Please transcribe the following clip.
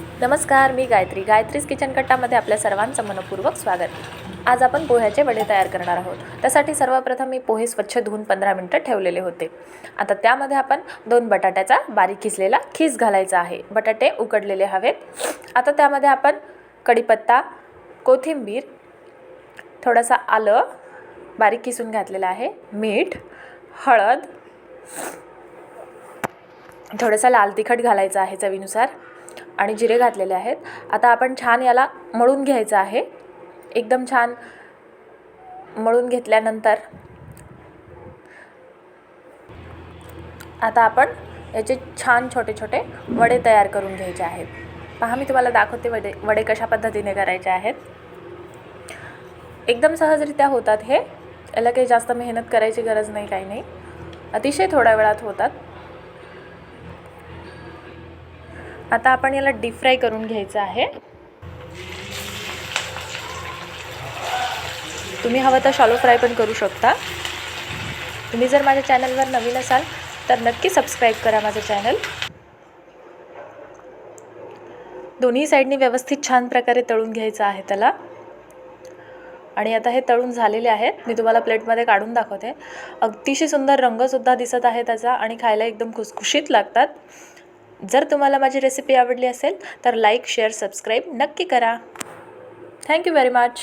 नमस्कार, मी गायत्रीज किचन कट्टामध्ये आपल्या सर्वांचं मनपूर्वक स्वागत. आज आपण पोह्याचे वडे तयार करणार आहोत. त्यासाठी सर्वप्रथम मी पोहे स्वच्छ धुवून 15 मिनिटं ठेवलेले होते. आता त्यामध्ये आपण 2 बटाट्याचा बारीक किसलेला खीस घालायचा आहे. बटाटे उकडलेले हवेत. आता त्यामध्ये आपण कढीपत्ता, कोथिंबीर, थोडासा आलं बारीक किसून घातलेला आहे, मीठ, हळद, थोडासा लाल तिखट घालायचा आहे चवीनुसार आणि जिरे घातलेले आहेत. आता आपण छान याला मळून घ्यायचं आहे. एकदम छान मळून घेतल्यानंतर आता आपण याचे छान छोटे छोटे वडे तयार करून घ्यायचे आहेत. पहा, मी तुम्हाला दाखवते वडे कशा पद्धतीने करायचे आहेत. एकदम सहजरित्या होतात हे. याला काही जास्त मेहनत करायची गरज नाही, काही नाही. अतिशय थोड्या वेळात होतात. आता आपण याला डीप फ्राय करून घ्यायचं आहे. तुम्ही हवं तर शॅलो फ्राय पण करू शकता. तुम्ही जर माझ्या चॅनलवर नवीन असाल तर नक्की सबस्क्राईब करा माझं चॅनल. दोन्ही साईडनी व्यवस्थित छान प्रकारे तळून घ्यायचं आहे त्याला. आणि आता हे तळून झालेले आहेत. मी तुम्हाला प्लेटमध्ये काढून दाखवते. अतिशय सुंदर रंगसुद्धा दिसत आहे त्याचा आणि खायला एकदम खुसखुशीत लागतात. जर तुम्हाला माझी रेसिपी आवडली असेल तर लाईक, शेअर, सबस्क्राईब नक्की करा. Thank you very much.